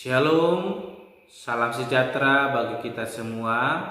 Shalom, salam sejahtera bagi kita semua.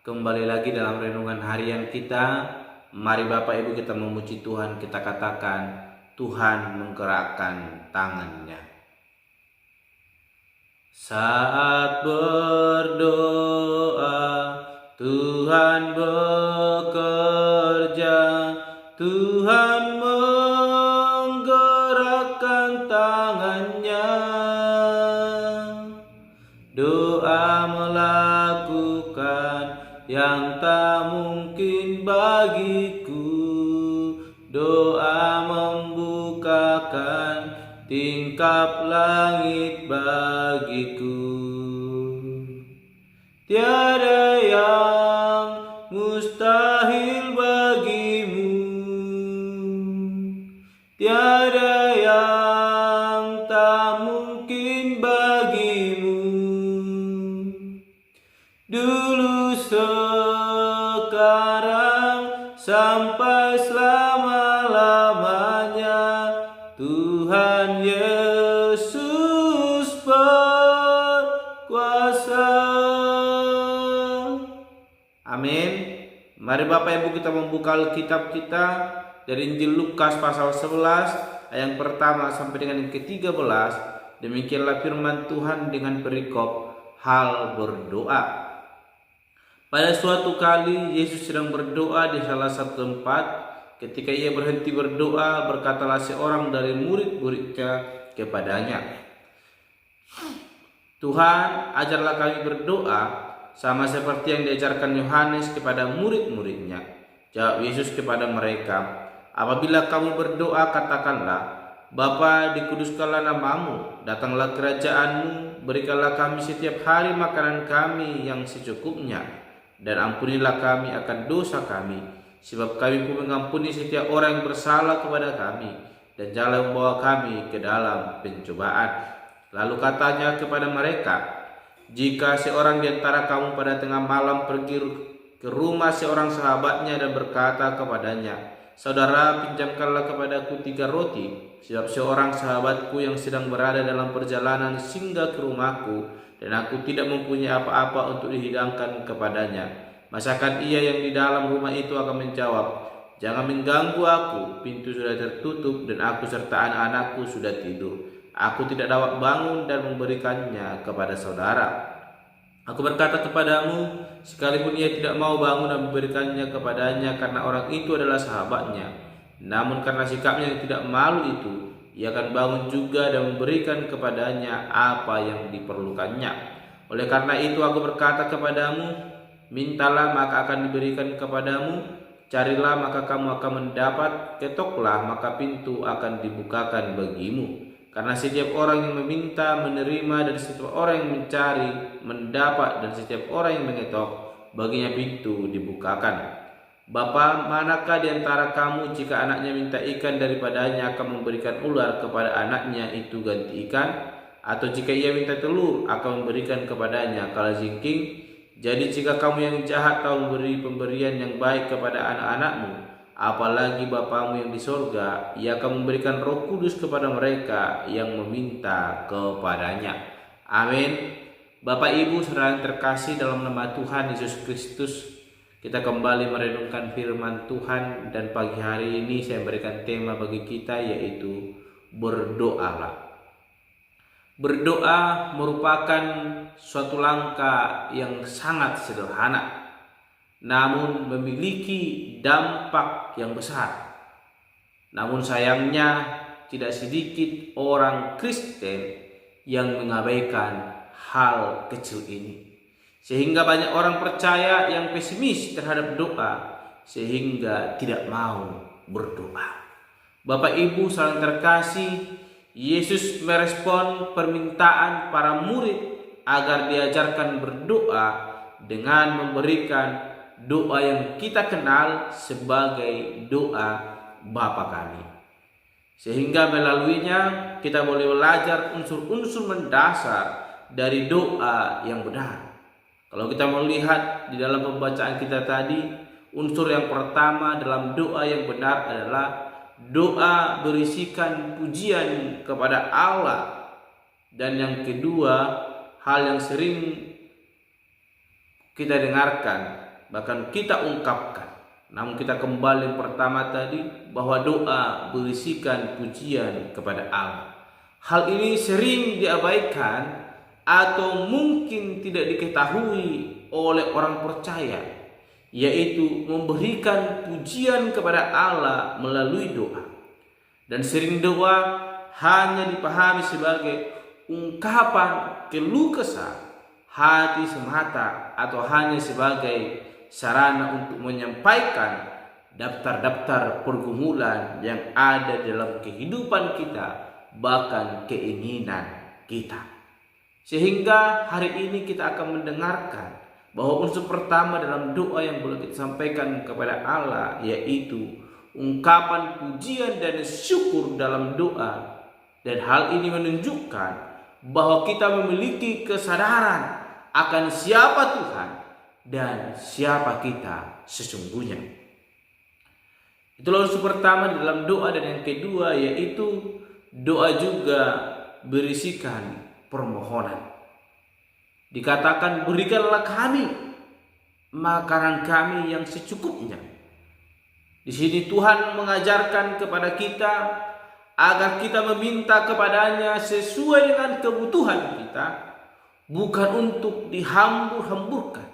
Kembali lagi dalam renungan harian kita. Mari Bapak Ibu kita memuji Tuhan, kita katakan Tuhan menggerakkan tangannya. Saat berdoa, Tuhan bekerja, Tuhan menggerakkan tangannya. Doa melakukan yang tak mungkin bagiku. Doa membukakan tingkap langit bagiku. Tiada yang mustahil bagimu, tiada yang tak mungkin bagimu. Dulu, sekarang, sampai selama-lamanya, Tuhan Yesus berkuasa. Amin. Mari Bapak Ibu kita membuka Alkitab kita dari Injil Lukas pasal 11 ayat yang pertama sampai dengan yang ke-13. Demikianlah firman Tuhan dengan perikop hal berdoa. Pada suatu kali Yesus sedang berdoa di salah satu tempat. Ketika ia berhenti berdoa, berkatalah seorang dari murid-muridnya kepadanya, Tuhan, ajarlah kami berdoa sama seperti yang diajarkan Yohanes kepada murid-muridnya. Jawab Yesus kepada mereka, apabila kamu berdoa, katakanlah, Bapa, dikuduskanlah namamu, datanglah kerajaanmu, berikanlah kami setiap hari makanan kami yang secukupnya, dan ampunilah kami akan dosa kami, sebab kami pun mengampuni setiap orang yang bersalah kepada kami, dan janganlah membawa kami ke dalam pencobaan. Lalu katanya kepada mereka, jika seorang di antara kamu pada tengah malam pergi ke rumah seorang sahabatnya dan berkata kepadanya, Saudara, pinjamkanlah kepadaku 3 roti, sebab seorang sahabatku yang sedang berada dalam perjalanan singgah ke rumahku, dan aku tidak mempunyai apa-apa untuk dihidangkan kepadanya. Masakan ia yang di dalam rumah itu akan menjawab, Jangan mengganggu aku, pintu sudah tertutup dan aku serta anak-anakku sudah tidur. Aku tidak dapat bangun dan memberikannya kepada saudara. Aku berkata kepadamu, sekalipun ia tidak mau bangun dan memberikannya kepadanya karena orang itu adalah sahabatnya, namun karena sikapnya yang tidak malu itu, ia akan bangun juga dan memberikan kepadanya apa yang diperlukannya. Oleh karena itu aku berkata kepadamu, mintalah maka akan diberikan kepadamu, carilah maka kamu akan mendapat, ketoklah maka pintu akan dibukakan bagimu. Karena setiap orang yang meminta menerima, dan setiap orang yang mencari mendapat, dan setiap orang yang mengetok baginya pintu dibukakan. Bapa, manakah di antara kamu jika anaknya minta ikan daripadanya akan memberikan ular kepada anaknya itu ganti ikan? Atau jika ia minta telur akan memberikan kepadanya kalajengking? Jadi jika kamu yang jahat tahu memberi pemberian yang baik kepada anak-anakmu, apalagi Bapamu yang di sorga, ia akan memberikan Roh Kudus kepada mereka yang meminta kepadanya. Amin. Bapak Ibu saudara yang terkasih dalam nama Tuhan Yesus Kristus, kita kembali merenungkan firman Tuhan, dan pagi hari ini saya berikan tema bagi kita yaitu berdoalah. Berdoa merupakan suatu langkah yang sangat sederhana, namun memiliki dampak yang besar. Namun sayangnya tidak sedikit orang Kristen yang mengabaikan hal kecil ini, sehingga banyak orang percaya yang pesimis terhadap doa sehingga tidak mau berdoa. Bapak Ibu saudara terkasih, Yesus merespon permintaan para murid agar diajarkan berdoa dengan memberikan doa yang kita kenal sebagai doa Bapa kami. Sehingga melaluinya kita boleh belajar unsur-unsur mendasar dari doa yang benar. Kalau kita melihat di dalam pembacaan kita tadi, unsur yang pertama dalam doa yang benar adalah doa berisikan pujian kepada Allah Dan yang kedua, hal yang sering kita dengarkan, bahkan kita ungkapkan, namun kita kembali yang pertama tadi, bahwa doa berisikan pujian kepada Allah. Hal ini sering diabaikan atau mungkin tidak diketahui oleh orang percaya, yaitu memberikan pujian kepada Allah melalui doa. Dan sering doa hanya dipahami sebagai ungkapan keluh kesah hati semata, atau hanya sebagai sarana untuk menyampaikan daftar-daftar pergumulan yang ada dalam kehidupan kita, bahkan keinginan kita. Sehingga hari ini kita akan mendengarkan bahwa unsur pertama dalam doa yang boleh kita sampaikan kepada Allah, yaitu ungkapan pujian dan syukur dalam doa. Dan hal ini menunjukkan bahwa kita memiliki kesadaran akan siapa Tuhan dan siapa kita sesungguhnya. Itulah unsur pertama dalam doa. Dan yang kedua, yaitu doa juga berisikan permohonan. Dikatakan, berikanlah kami makanan kami yang secukupnya. Di sini Tuhan mengajarkan kepada kita agar kita meminta kepadanya sesuai dengan kebutuhan kita, bukan untuk dihambur-hamburkan.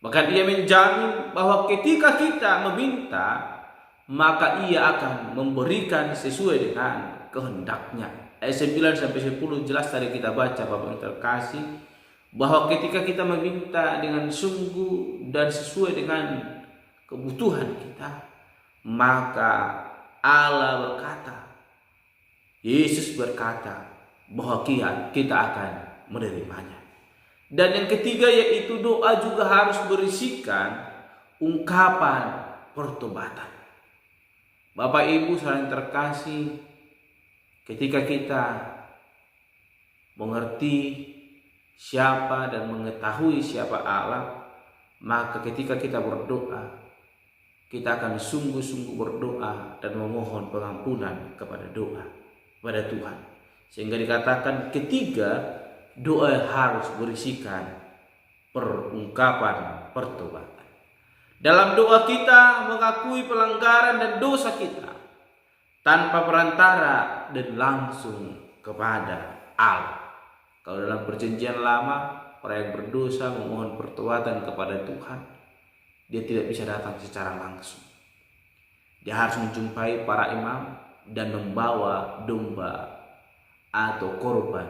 Bahkan Ia menjamin bahwa ketika kita meminta, maka Ia akan memberikan sesuai dengan kehendaknya. Ayat 9-10 jelas tadi kita baca, Bapak yang terkasih, bahwa ketika kita meminta dengan sungguh dan sesuai dengan kebutuhan kita, maka Allah berkata, Yesus berkata bahwa kita akan menerimanya. Dan yang ketiga, yaitu doa juga harus berisikan ungkapan pertobatan. Bapak Ibu saudara terkasih, ketika kita mengerti siapa dan mengetahui siapa Allah, maka ketika kita berdoa, kita akan sungguh-sungguh berdoa dan memohon pengampunan kepada Tuhan. Sehingga dikatakan ketiga, doa harus berisikan perungkapan pertobatan. Dalam doa kita mengakui pelanggaran dan dosa kita tanpa perantara dan langsung kepada Allah. Kalau dalam perjanjian lama, orang yang berdosa memohon pertobatan kepada Tuhan, dia tidak bisa datang secara langsung. Dia harus menjumpai para imam dan membawa domba atau korban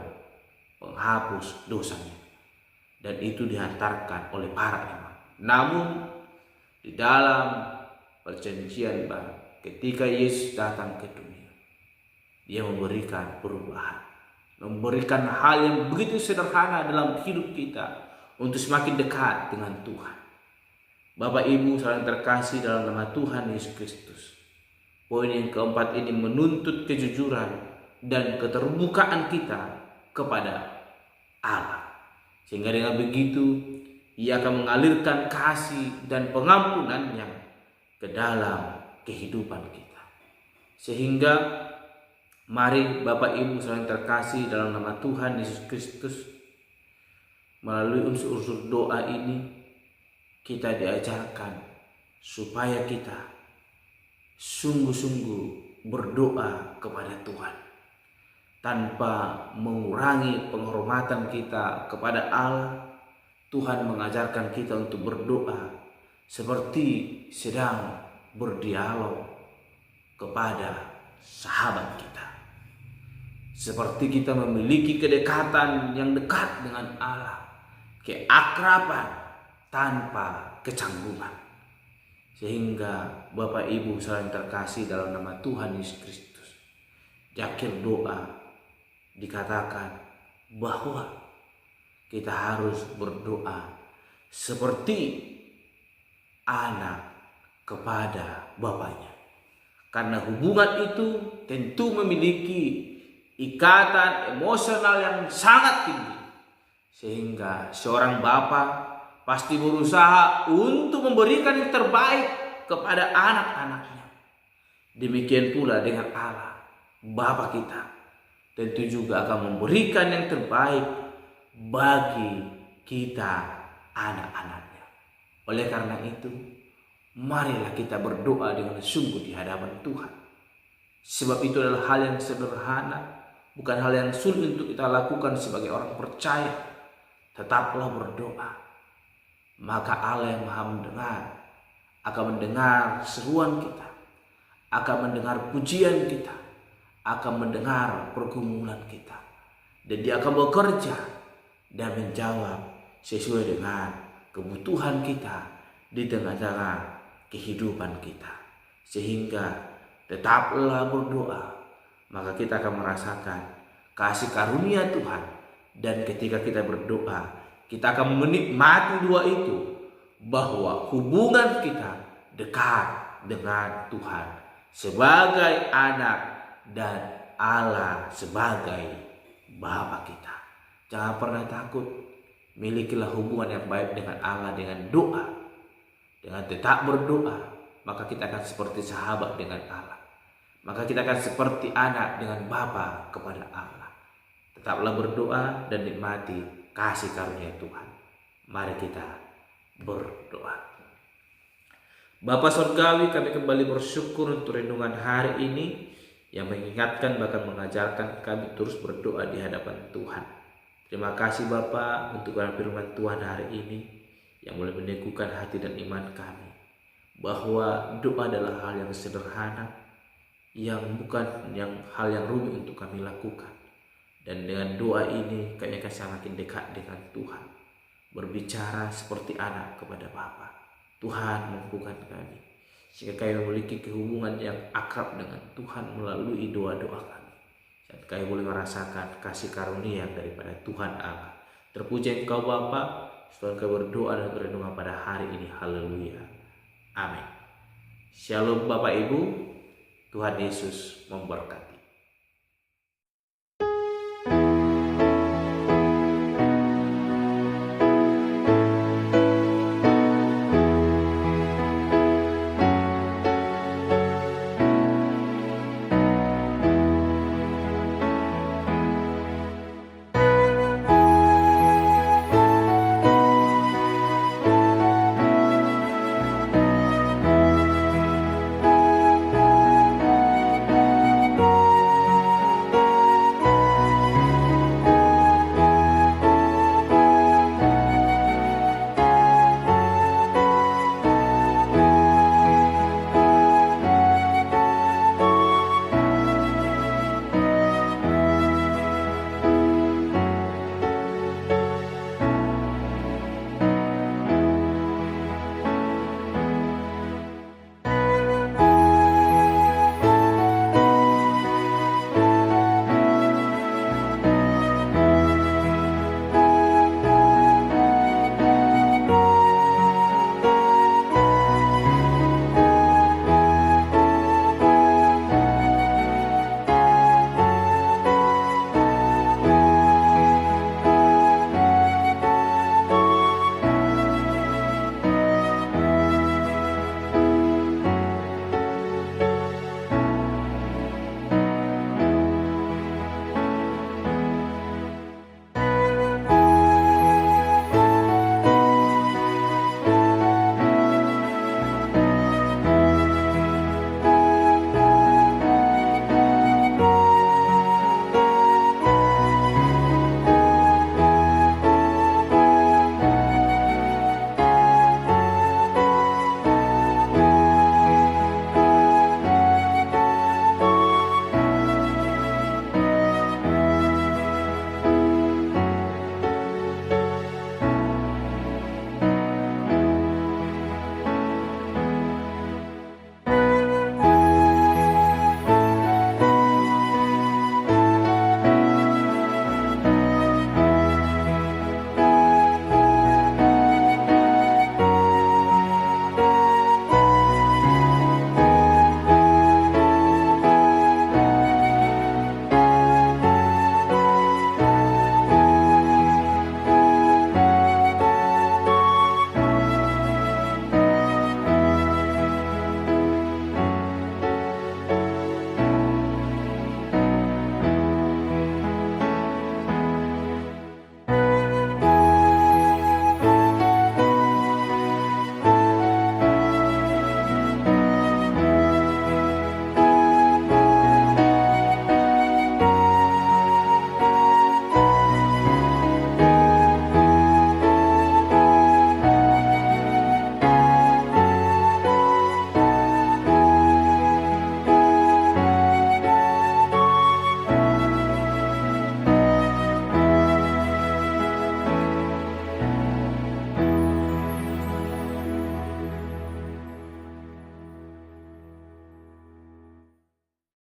penghapus dosanya, dan itu dihantarkan oleh para imam. Namun di dalam perjanjian baru, ketika Yesus datang ke dunia, Dia memberikan perubahan, memberikan hal yang begitu sederhana dalam hidup kita untuk semakin dekat dengan Tuhan. Bapak Ibu saudara terkasih dalam nama Tuhan Yesus Kristus, poin yang keempat ini menuntut kejujuran dan keterbukaan kita kepada Allah. Sehingga dengan begitu Ia akan mengalirkan kasih dan pengampunannya ke dalam kehidupan kita. Sehingga mari Bapak Ibu saudara terkasih dalam nama Tuhan Yesus Kristus, melalui unsur-unsur doa ini kita diajarkan supaya kita sungguh-sungguh berdoa kepada Tuhan tanpa mengurangi penghormatan kita kepada Allah. Tuhan mengajarkan kita untuk berdoa seperti sedang berdialog kepada sahabat kita, seperti kita memiliki kedekatan yang dekat dengan Allah, keakraban tanpa kecanggungan. Sehingga Bapak Ibu saudara terkasih dalam nama Tuhan Yesus Kristus, di akhir doa dikatakan bahwa kita harus berdoa seperti anak kepada bapaknya, karena hubungan itu tentu memiliki ikatan emosional yang sangat tinggi, sehingga seorang bapa pasti berusaha untuk memberikan yang terbaik kepada anak-anaknya. Demikian pula dengan Allah, Bapa kita. tentu juga akan memberikan yang terbaik bagi kita anak-anaknya. Oleh karena itu, marilah kita berdoa dengan sungguh di hadapan Tuhan. Sebab itu adalah hal yang sederhana, bukan hal yang sulit untuk kita lakukan sebagai orang percaya. Tetaplah berdoa, maka Allah yang Maha mendengar akan mendengar seruan kita, akan mendengar pujian kita, akan mendengar pergumulan kita, dan Dia akan bekerja dan menjawab sesuai dengan kebutuhan kita di tengah-tengah kehidupan kita. Sehingga tetaplah berdoa, maka kita akan merasakan kasih karunia Tuhan. Dan ketika kita berdoa, kita akan menikmati dua itu, bahwa hubungan kita dekat dengan Tuhan sebagai anak dan Allah sebagai Bapa kita. Jangan pernah takut, milikilah hubungan yang baik dengan Allah dengan doa. Dengan tetap berdoa, maka kita akan seperti sahabat dengan Allah. Maka kita akan seperti anak dengan Bapa kepada Allah. Tetaplah berdoa dan nikmati kasih karunia Tuhan. Mari kita berdoa. Bapa Surgawi, kami kembali bersyukur untuk renungan hari ini yang mengingatkan bahkan mengajarkan kami terus berdoa di hadapan Tuhan. Terima kasih Bapa untuk firman Tuhan hari ini yang boleh meneguhkan hati dan iman kami, bahwa doa adalah hal yang sederhana, yang bukan hal yang rumit untuk kami lakukan. Dan dengan doa ini kami akan semakin dekat dengan Tuhan, berbicara seperti anak kepada Bapa. Tuhan mampukan kami sehingga kami memiliki hubungan yang akrab dengan Tuhan melalui doa-doa kami, dan kami boleh merasakan kasih karunia daripada Tuhan Allah. Terpuji Engkau Bapa, setelah kami berdoa dan berenungan pada hari ini. Haleluya, amin. Shalom Bapak Ibu, Tuhan Yesus memberkati.